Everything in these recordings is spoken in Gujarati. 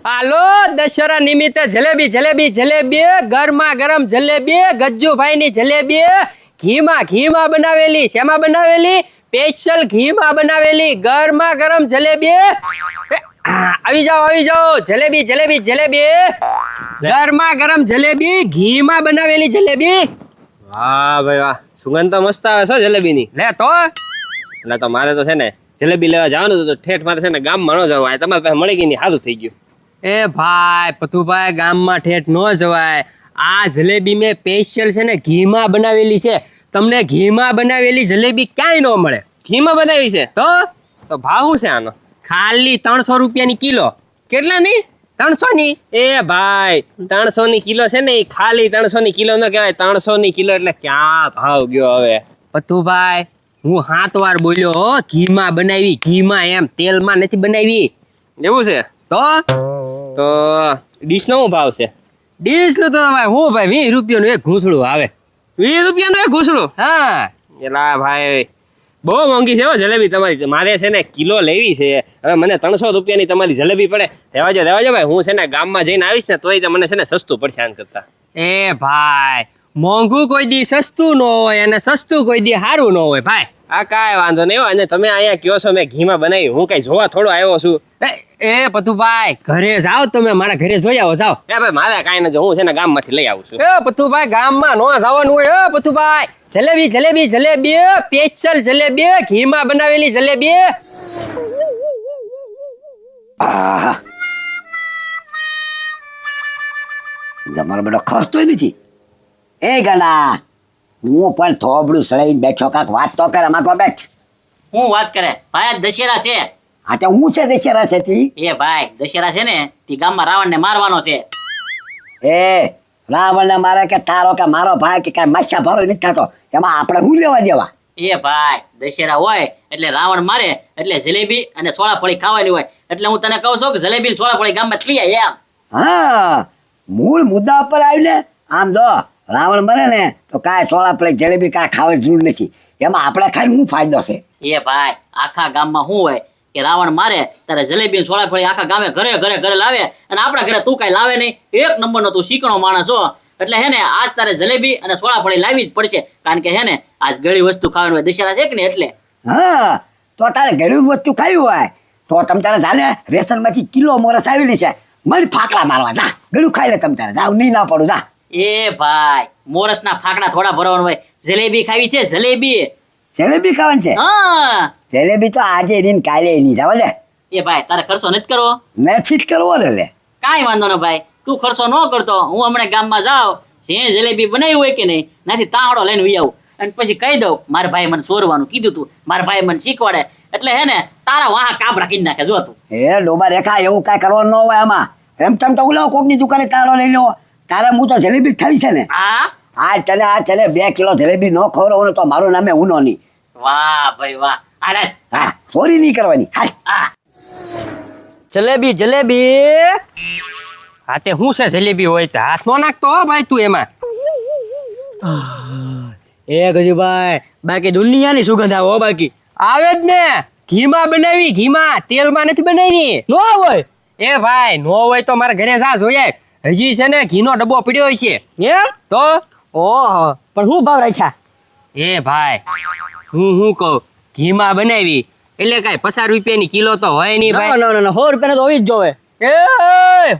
હાલો દશેરા નિમિત્તે જલેબી જલેબી જલેબી ગરમા ગરમ જલેબી ગજ્જુભાઈ ની જલેબી ઘીમાં બનાવેલી શેમાં બનાવેલી સ્પેશિયલ ઘીમાં બનાવેલી ગરમા ગરમ જલેબી આવી જાઓ જલેબી જલેબી જલેબી ગરમા ગરમ જલેબી ઘીમાં બનાવેલી જલેબી વાહ ભાઈ વાહ, સુગંધ તો મસ્ત આવે છે જલેબીની. લે તો એટલે તો મારે તો છે ને જલેબી લેવા જવાનું હતું, તો ઠેઠ મારે છે ને ગામમાં ન જવાય, તમારી પાસે મળી ગઈ ને સારું થઈ ગયું. એ ભાઈ પથુભાઈ ગામમાં ઠેઠ ન જવાય. આ જલેબી મેં સ્પેશિયલ છે ને ઘીમાં બનાવેલી છે. તમને ઘીમાં બનાવેલી જલેબી ક્યાંય ન મળે. ઘીમાં બનાવી છે તો ભાવ શું છે આનો? ખાલી 300 રૂપિયાની કિલો. કેટલાની? 300 ની. એ ભાઈ 300 ની કિલો છે ને, એ ખાલી 300 ની કિલો ન કહેવાય, 300 ની કિલો એટલે ક્યાં ભાવ ગયો હવે. પથુભાઈ હું 7 વાર બોલ્યો હો, ઘીમાં બનાવી ઘીમાં, એમ તેલમાં નથી બનાવી. એવું છે? તો ડીશ નો શું ભાવ છે? ડીશ નું તો ભાઈ હું ભાઈ 20 રૂપિયાનું એક ઘૂંસડું આવે. 20 રૂપિયાનું એક ઘૂંસડું? હા એલા ભાઈ બહુ મોંઘી છે હો જલેબી તમારી. મારે છે ને કિલો લેવી છે, હવે મને 300 રૂપિયાની તમારી જલેબી પડે. રહેવા જો ભાઈ, હું છે ને ગામમાં જઈને આવીશ ને તોય મને છે ને સસ્તું પડશે આન કરતા. એ ભાઈ મોંઘું કોઈ દી સસ્તું ન હોય અને સસ્તું કોઈ દી સારું ન હોય ભાઈ. આ કાંઈ વાંધો નહીં હો. અને તમે અહીંયા કયો છો મેં ઘીમાં બનાવી, હું કઈ જોવા થોડો આવ્યો છું. એ પથુભાઈ ઘરે જાઓ, તમે મારા ઘરે જોઈ આવો જાઓ. એ ભાઈ મારે કાંઈ ન જો, હું છે ને ગામમાંથી લઈ આવું છું. એ પથુભાઈ ગામમાં નો જવાનું હોય. પથુભાઈ જલેબી જલેબી જલેબી સ્પેશિયલ જલેબી ઘીમાં બનાવેલી જલેબી. તમારો બેટો ખસતો નથી. એ ગણા હું પણ થોબડું સળાઈને બેઠો, કાક વાત તો કરે. આમાં તો બેઠ. હું વાત કરે ભાઈ? આજ દશેરા છે. આ તો હું છે દશેરા છે તી? એ ભાઈ દશેરા છે ને, તે ગામમાં રાવણ ને મારવાનો છે. એ રાવણ ને મારે કે તારો કે મારો ભાઈ કે કઈ માછા ભારો નથી થતો, એમાં આપણે શું લેવા દેવા? એ ભાઈ દશેરા હોય એટલે રાવણ મારે એટલે જલેબી અને સોળાફળી ખાવાની હોય, એટલે હું તને કહું છું કે જલેબી ને સોળાફળી ગામમાં લઈ આય એમ. હા, મૂળ મુદ્દા ઉપર આવીને આમ જો રાવણ મરે ને તો કાંઈ સોળા પ્લેટ જલેબી કાંઈ ખાવાની જરૂર નથી, એમાં આપણે ખાઈને શું ફાયદો છે? એ ભાઈ આખા ગામમાં શું હોય કે રાવણ મારે ત્યારે જલેબી ને સોળાફળી આખા ગામે ઘરે ઘરે ઘરે લાવે, અને આપણા ઘરે તું કઈ લાવે નહીં. એક નંબરનો તું શીકણો માણસ હો, એટલે હે ને આજ તારે જલેબી અને સોળાફળી લાવી જ પડશે, કારણ કે હે ને આજ ગળી વસ્તુ ખાવાની હોય, દશેરા છે કે ને એટલે. હા, તો તારે ઘણી વસ્તુ ખાવી હોય તો તમ તારે જાને રેશનમાંથી કિલો મોરસ આવેલી છે, મને ફાકડા મારવા જા, ગળું ખાઈ લે. તમ તારે જાવ નહીં ના પડું જા. એ ભાઈ મોરસના ફાકડા થોડા ભરવાનું હોય, જલેબી ખાવી છે જલેબી. જલેબી ખાવાની છે? હા જલેબી તો આજે નહીં કાલે નહીં જવા દે. એ ભાઈ તારે ખર્ચો નથી કરવો? નથી જ કરવો ને લે. કાંઈ વાંધો ન ભાઈ, તું ખર્ચો ન કરતો, હું હમણાં ગામમાં જાઉં, જે જલેબી બનાવી હોય કે નહીં નથી તાવડો લઈને વી આવું, અને પછી કહી દઉં મારા ભાઈ મને ચોરવાનું કીધું તું, મારા ભાઈ મને શીખવાડે, એટલે હે ને તારા વાહ કાપ રાખી નાખે. જો તું એ ડોબા રેખા એવું કાંઈ કરવાનું ન હોય આમાં. એમ તેમ તો ઉલાવ કોકની દુકાને તાળો લઈ લો. તારે હું તો જલેબી જ ખાવી છે ને. હા આ તને 2 કિલો જલેબી ન ખવડાવું ને તો મારું નામે ઉનો નહીં. વાહ ભાઈ વાહ. હાલે હા, ચોરી નહીં કરવાની. હાલ. હા જલેબી જલેબી. હા તે શું છે જલેબી હોય તો હાથ નો નાખતો હો ભાઈ તું એમાં. એ ગજુભાઈ બાકી દુનિયાની સુગંધ આવે હો. બાકી આવે જ ને, ઘીમાં બનાવી ઘીમાં, તેલમાં નથી બનાવી. નો હોય એ ભાઈ નો હોય તો મારા ઘરે જા જોઈએ, હજી છે ને ઘીનો ડબ્બો પડ્યો હોય છે. એમ? તો ઓહો, પણ શું ભાવ રાખ્યા? એ ભાઈ હું કહું, ઘીમાં બનાવી એટલે કઈ 50 રૂપિયાની કિલો તો હોય નહીં ભાઈ. ના 100 રૂપિયા તો હોવી જ જોવે. એ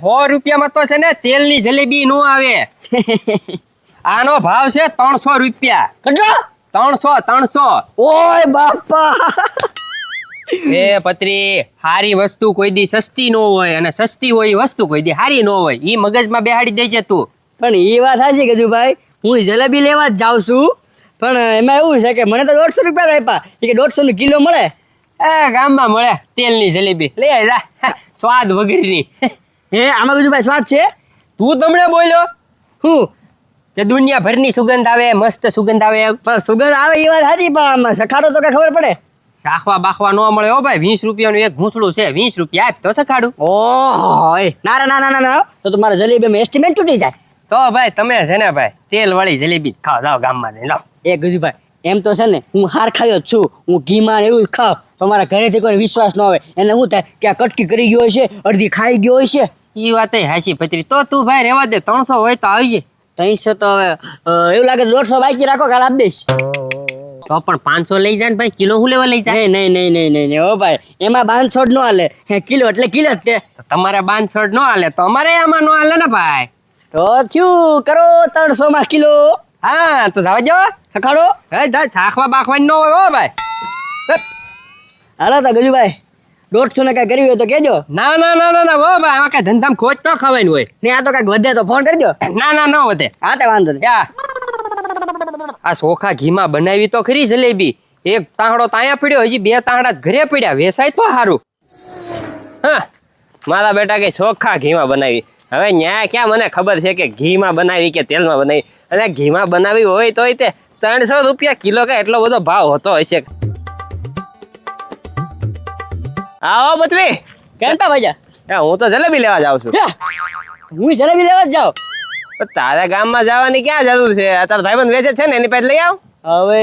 100 રૂપિયામાં તો છે ને તેલની જલેબી નો આવે. આનો ભાવ છે 300 રૂપિયા. કેટલો? 300. ઓય બાપા. એ પત્રી, હારી વસ્તુ કોઈ દી સસ્તી નો હોય, અને સસ્તી હોય એ વસ્તુ કોઈ દી હારી નો હોય. ઈ મગજમાં બેહાડી દેજે તું. પણ એ વાત સાચી ગજુભાઈ, હું જલેબી લેવા જ જાઉં છું, પણ એમાં એવું છે કે મને તો 150 રૂપિયા આપ્યા, એ કે 150 નો કિલો મળે. એ ગામમાં મળે તેલની જલેબી, લઈ આય જા. સ્વાદ વગરની. હે આમાં ગજુભાઈ સ્વાદ છે? તું તમને બોલ્યો હું કે દુનિયાભરની સુગંધ આવે, મસ્ત સુગંધ આવે એમ. પણ સુગંધ આવે એ વાત સાચી, પણ આમાં સખાડો તો કઈ ખબર પડે? શાખવા બાખવા ન મળે હો ભાઈ. 20 રૂપિયાનું એક ઘૂંસડું છે, 20 રૂપિયા આપ તો સખાડું. ઓહો, ના ના ના ના ના, તો તમારે જલેબીમાં એસ્ટિમેટ તૂટી જાય. તો ભાઈ તમે છે ને ભાઈ તેલ વાળી જલેબી ખાવ, જાઓ ગામમાં જઈને લાવ. એ ગજુભાઈ એમ તો છે ને હું હાર ખાયો જ છું, હું ઘીમાં ને એવું જ ખાવ, તો મારા ઘરેથી કોઈ વિશ્વાસ ન આવે. એને શું થાય કે આ કટકી કરી ગયો હશે, અડધી ખાઈ ગયો હશે, ઈ વાત હાસી પત્રી. તો તું ભાઈ રેવા દે, 300 હોય તો આવજે. 300 તો હવે એવું લાગે 150 બાકી રાખો, કાલ આપી દઈશ. તો પણ 500 લઈ જાય ને ભાઈ, કિલો હું લેવા લઈ જાય? નહીં હો ભાઈ, એમાં બાંધછોડ નો હાલે. કિલો એટલે કિલો જ તે. તમારે બાંધછોડ ન હાલે તો અમારે આમાં ન હાલે ને ભાઈ. તો થયું કરો 300 માં કિલો. હા તો જાવ જો. ખખાડો. હે જા શાખવા બાખવાની ન હોય હો ભાઈ. હાલો તો ગજુભાઈ, 150 ને કઈ કર્યું હોય તો કેજો. ના ના ના ના ના હો ભાઈ, આમાં કઈ ધંધામાં ખોટ ન ખવાય હોય. ને આ તો કઈક વધે તો ફોન કરજો. ના ના ન વધે. હા તે વાંધો નહીં. યા આ ચોખા ઘીમાં બનાવી તો ખરી જલેબી. એક તાંહડો તાયા પડ્યો, હજી 2 તાંહડા ઘરે પડ્યા, વેસાય તો સારું. હા મારા બેટા કે ચોખ્ખા ઘીમાં બનાવી. હવે ન્યા ક્યાં મને ખબર છે કે ઘીમાં બનાવી કે તેલમાં બનાવી. અને ઘીમાં બનાવી હોય તોય તે 300 રૂપિયા કિલો કે એટલો બધો ભાવ હોતો હશે. આવો બચવી. કેમ તા ભાઈ? હું તો જલેબી લેવા જાઉં છું. હું જલેબી લેવા જ જાઉં. પણ તારા ગામમાં જવાની ક્યાં જરૂર છે? તારા ભાઈબંધ વેચે છે ને, એની પાસે લઈ આવ. હવે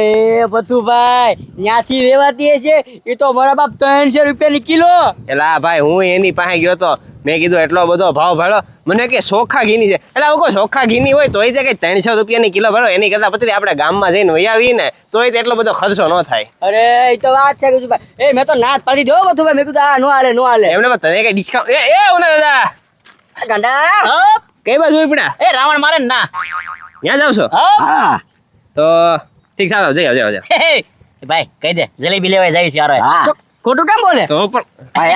પથુભાઈ ત્યાંથી વેવાતી હશે, એ તો મારા બાપ 300 રૂપિયાની કિલો. એટલે આ ભાઈ હું એની પાસે ગયો તો મેં કીધું એટલો બધો ભાવ ભાડો. મને કે ચોખ્ખા ઘીની છે. એટલે હું કહું ચોખ્ખા ઘીની હોય તોય તે કઈ 300 રૂપિયાની કિલો ભાડો. એની કરતા પછી આપણે ગામમાં જઈને વહી આવીએ ને તોય તે એટલો બધો ખર્ચો ન થાય. અરે એ તો વાત છે ગજુભાઈ. એ મેં તો ના જ પાડી દો પથુભાઈ. મેં કીધું આ નો હાલે. એમને પણ તને કઈ ડિસ્કાઉન્ટ એ ઉના દાદા ગાંડા કઈ બાજુ પડ્યા? એ રાવણ મારે ને ના. ત્યાં જાવ છો? હા તો ઠીક છે, જઈ આવ. હે, હે. ભાઈ કહી દે જલેબી લેવા જાય છે યાર. હા ખોટું કેમ બોલે? તો પણ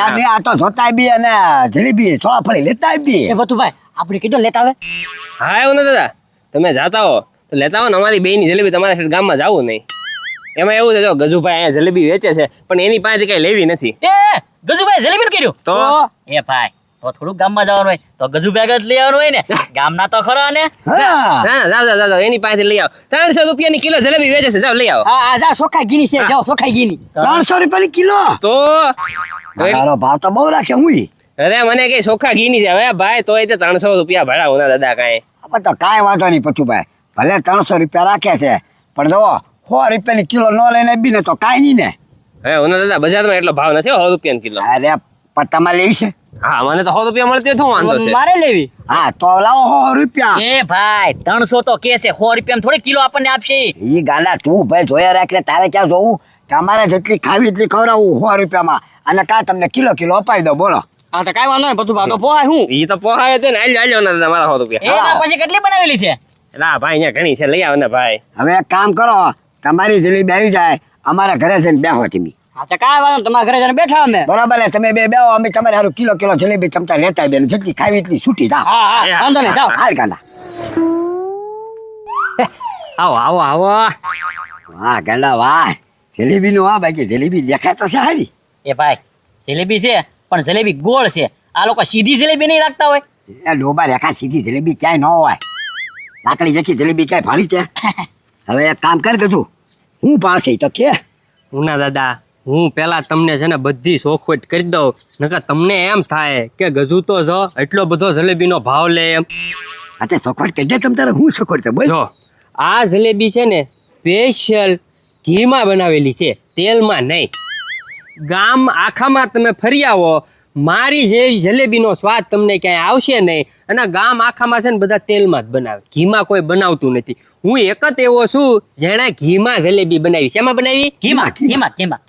આ બે આ તો જોતા બી અને જલેબી ચોળાફળી લેતા બી. એ પથુભાઈ આપણે કીધું લેતા આવે. હા એવું ને દાદા, તમે જાતા હો તો લેતા હો ને. અમારી બેયની જલેબી તમારા સાઈડ ગામમાં જવું નહીં. એમાં એવું છે જો ગજુભાઈ અહીંયા જલેબી વેચે છે પણ એની પાસેથી કઈ લેવી નથી. એ ગજુભાઈ જલેબી કર્યું તો એ ભાઈ તો થોડુંક ગામમાં જવાનું હોય તો ગજુભાઈ આગળ જ લઈ આવવાનું હોય ને. ગામના તો ખરા ને. હા ના જાવ એની પાસેથી લઈ આવો. 300 રૂપિયાની કિલો જલેબી વેચે છે, જાવ લઈ આવો. હા આ જા સોખા ગીની છે, જાઓ સોખા ગીની. 300 રૂપિયાની કિલો. તો તારો ભાવ તો બહુ રાખે હું. અરે મને કઈ ચોખ્ખા ઘીની છે હવે ભાઈ, તોય તે 300 રૂપિયા ભાડા હોના દાદા કાંઈ. આપણે તો કાંઈ વાંધો નહીં પછુભાઈ, ભલે 300 રૂપિયા રાખે છે પણ જો 100 રૂપિયાની કિલો ન લઈને બી ને તો કાંઈ નહીં ને. હવે હોના દાદા બજારમાં એટલો ભાવ નથી 100 રૂપિયાની કિલો. અરે પણ તમારે લેવી છે? હા મને તો 100 રૂપિયા મળતી હોય તો વાંધો છે. મારે લેવી. હા તો લાવો 100 રૂપિયા. એ ભાઈ 300 તો કે છે, 100 રૂપિયામાં થોડી કિલો આપણને આપશે. ઈ ગાંડા તું ભાઈ જોયા રાખે, તારે ક્યાં જોવું? તમારે જેટલી ખાવી એટલી ખવડાવું 100 રૂપિયામાં, અને કાં તમને કિલો અપાવી દો. બોલો. હા તો કાંઈ વાંધો નહીં પથુભાઈ, તો પોહાય હું. ઈ તો પોહાય છે ને, હાલ્યો ના દાદા મારા 100 રૂપિયા. એના પછી કેટલી બનાવેલી છે? એટલે આ ભાઈ અહીંયા ઘણી છે, લઈ આવો ને ભાઈ. હવે એક કામ કરો, તમારી જલેબી આવી જાય અમારા ઘરે જઈને બેહો તમે. હા તો કાંઈ વાંધો નહીં, તમારા ઘરે જઈને બેઠા અમે. બરાબર ને? તમે બે બેહો, અમે તમારે હારું કિલો જલેબી તમતા લેતા બેન, જેટલી ખાવી એટલી છૂટી જાઓ. હા વાંધો નહીં, જાઓ. હાલ ગાંડા. આવો વાહ ગાંડા વાહ, જલેબી નું વાહ. બાકી જલેબી દેખાય તો છે હારી. એ ભાઈ જલેબી છે પણ જલેબી ગોળ છે. આ લોકો સીધી જલેબી નહીં રાખતા હોય. એ ડોબા રેખા સીધી જલેબી ક્યાંય ન હોય. લાકડી જેખી જલેબી ક્યાંય ભાળી છે? હવે એક કામ કર ગજુ, હું પાસે તો કે ઉના દાદા, હું પેલા તમને છે ને બધી શોખવટ કરી દઉં, નકર તમને એમ થાય કે ગજુ તો જો એટલો બધો જલેબીનો ભાવ લે એમ. આ તે સખવટ કહી દે તમ તારે. હું સખવટ છે બોલ. જો આ જલેબી છે ને સ્પેશિયલ ઘીમાં બનાવેલી છે, તેલમાં નહીં. ગામ આખામાં તમે ફરી આવો, મારી જેવી જલેબીનો સ્વાદ તમને ક્યાંય આવશે નહીં. અને ગામ આખામાં છે ને બધા તેલમાં જ બનાવે, ઘીમાં કોઈ બનાવતું નથી. હું એક જ એવો છું જેણે ઘીમાં જલેબી બનાવી. શેમાં બનાવી? ઘીમાં.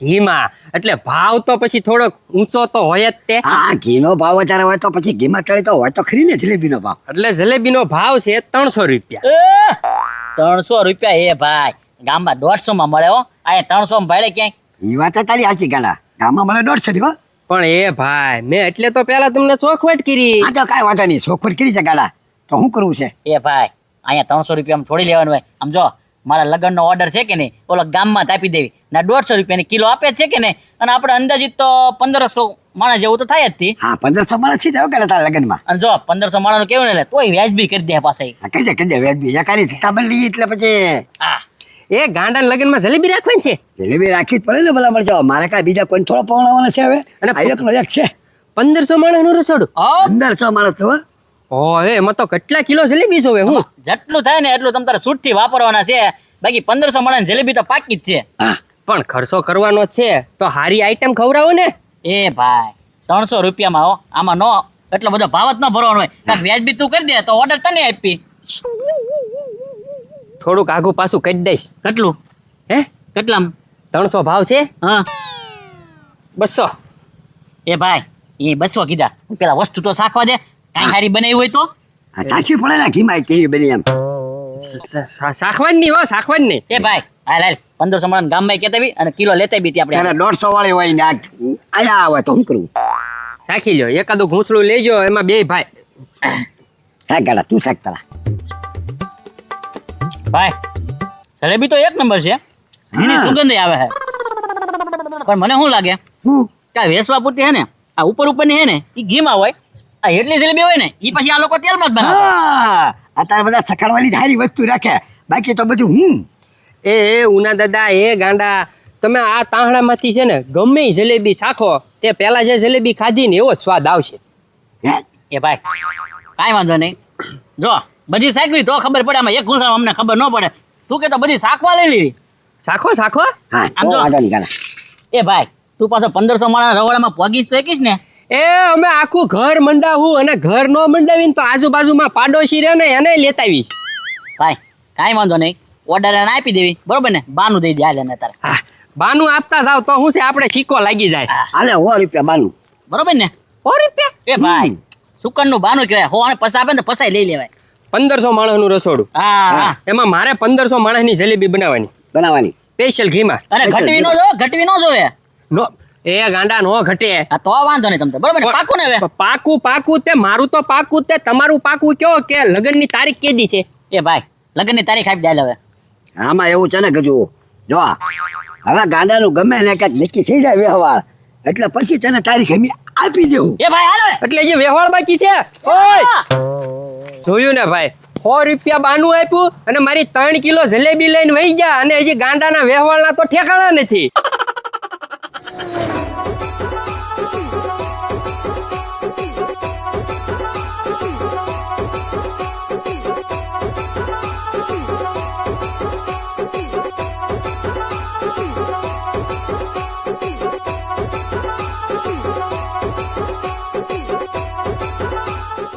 ઘીમાં. એટલે ભાવ તો પછી થોડોક ઊંચો તો હોય જ તે. હા, ઘીનો ભાવ વધારે હોય તો પછી ઘીમાં તળી તો હોય તો ખરી ને જલેબીનો ભાવ. એટલે જલેબીનો ભાવ છે 300 રૂપિયા. 300 રૂપિયા? એ ભાઈ ગામમાં 150 માં મળે હો. આ 300 માં ભાડે ક્યાંય? એ વાત તારી સાચી ગાંડા, ગામમાં મને 150 હો. પણ એ ભાઈ મેં એટલે તો પેલા તમને ચોખવટ કરી. આ તો કાંઈ વાંધો નહીં, સખવટ કરી છે ગાંડા, તો શું કરવું છે? એ ભાઈ અહીંયા 300 રૂપિયામાં થોડી લેવાનું હોય. આમ જો મારા લગ્નનો ઓર્ડર છે કે નહીં, ઓલો ગામમાં જ આપી દેવી ને 150 રૂપિયાની કિલો આપે જ છે કે નહીં. અને આપણે અંદાજિત તો 1500 માણસ જેવું તો થાય જ થી. હા, 1500 માણસ છે ગાંડા તારા લગ્નમાં. અને જો 1500 માણસનું કેવું ને તોય વ્યાજબી કરી દે પાસે. હા, કહી દે વ્યાજબી. એકાની સિતાબલ લઈએ એટલે પછી હા એ ગાંડા લગ્નમાં જલેબી રાખવાની છે. જલેબી રાખી જ પડે ને ભલા મળજો. મારે કાંઈ બીજા કોઈ થોડો પવડાવવાના છે હવે? અને આ એકનો એક છે. 1500 માણસનું રસોડું. 1500 માણસ તો હો. ઓ એમાં તો કેટલા કિલો જલેબી જોવે? હું જેટલું થાય ને એટલું તમારે છૂટથી વાપરવાના છે. બાકી 1500 માણસ જલેબી તો પાકી જ છે. હા, પણ ખર્ચો કરવાનો જ છે તો હારી આઈટમ ખવડાવો ને. એ ભાઈ 300 રૂપિયામાં હો, આમાં નો એટલો બધો ભાવ જ ન ભરવાનો હોય કાંઈક વ્યાજબી તું કરી દે તો ઓર્ડર તને આપી. થોડુંક આઘું પાછું કરી દઈશ. કેટલું હે કેટલામ 300 ભાવ છે. હા 200. એ ભાઈ એ 200 કીધા પેલા વસ્તુ તો શાખવા દે કાંઈ સારી બનાવી હોય તો. આ સાચી પડે ને ઘીમાં કેવી બની એમ. શાખવાની હો, શાખવાની. એ ભાઈ હાલ હાલ 1500 મળે ગામમાં કહેતા બી અને કિલો લેતા બી ત્યાં ત્યારે આપણે 150 વાળી હોય ને આયા આવે તો શું કરવું? શાખી લ્યો, એકાદું ઘૂંસળું લેજો, એમાં 2 ભાઈ. શાક ગાડા તું શાક તારા. ભાઈ જલેબી તો એક નંબર છે એની સુગંધ આવે છે પણ મને શું લાગે શું? કે આ વેસવા પૂરતી છે ને આ ઉપરની છે ને એ ઘીમાં હોય આ એટલી જલેબી હોય ને એ પછી આ લોકો તેલમાં જ બનાવે. હા અત્યારે બધા સખાડવાની સારી વસ્તુ રાખે બાકી તો બધું એ ઉના દાદા, એ ગાંડા, તમે આ તાંહડામાંથી છે ને ગમે ઈ જલેબી ચાખો તે પેલા જે જલેબી ખાધી ને એવો જ સ્વાદ આવશે. હે? એ ભાઈ કાંઈ વાંધો નહીં જો બધી શાકવી તો ખબર પડે આમાં એક ઘૂંસણ અમને ખબર ન પડે તું કે તો બધી શાકવા લઈ લીધી. ચાખો ચાખો. હા આમ તો જો. વાંધો નહીં ગાડા. એ ભાઈ તું પાછો 1500 માળા રવાડામાં પોગીશ તો એકીશ ને. એ અમે આખું ઘર મંડાવું અને ઘર નો મંડાવીને તો આજુબાજુમાં પાડોશી રહે ને એને લેતા આવીશ. ભાઈ કાંઈ વાંધો નહીં ઓર્ડર એને આપી દેવી બરોબર ને બાનું દઈ દે હાલ એને તારે. હા, બાનું આપતા જાવ તો શું છે, આપણે સિક્કો લાગી જાય. હાલે 100 રૂપિયા બાનું. બરોબર ને 100 રૂપિયા. એ ભાઈ સુકનનું બાનું કહેવાય હો અને પસા આપે ને તો પસાઈ લઈ લેવાય. 1500 માણસનું રસોડું. હા હા એમાં મારે 1500 માણસની જલેબી બનાવવાની બનાવવાની. સ્પેશિયલ ઘીમાં. અને ઘટવી નો જોવે. નો એ ગાંડા નો ઘટે. હા તો વાંધો નહીં તમને બરોબર ને પાકું ને હવે. પાકું તે મારું તો પાકું તે તમારું પાકું કયો કે લગ્નની તારીખ કેદી છે? એ ભાઈ લગ્નની તારીખ આપી દે હવે. આમાં એવું છે ને કે જુઓ જો હવે ગાંડાનું ગમે ને કંઈક નક્કી થઈ જાય વ્યવહાર એટલે પછી તને તારીખ અમે આપી દેવું. એ ભાઈ હાલ હવે. એટલે જે વ્યવહાર બાકી છે. ઓય જોયું ને ભાઈ, 100 રૂપિયા બાનું આપ્યું અને મારી 3 કિલો જલેબી લઈને વહી ગયા અને હજી ગાંડાના વ્યવહારના તો ઠેકાણા નથી.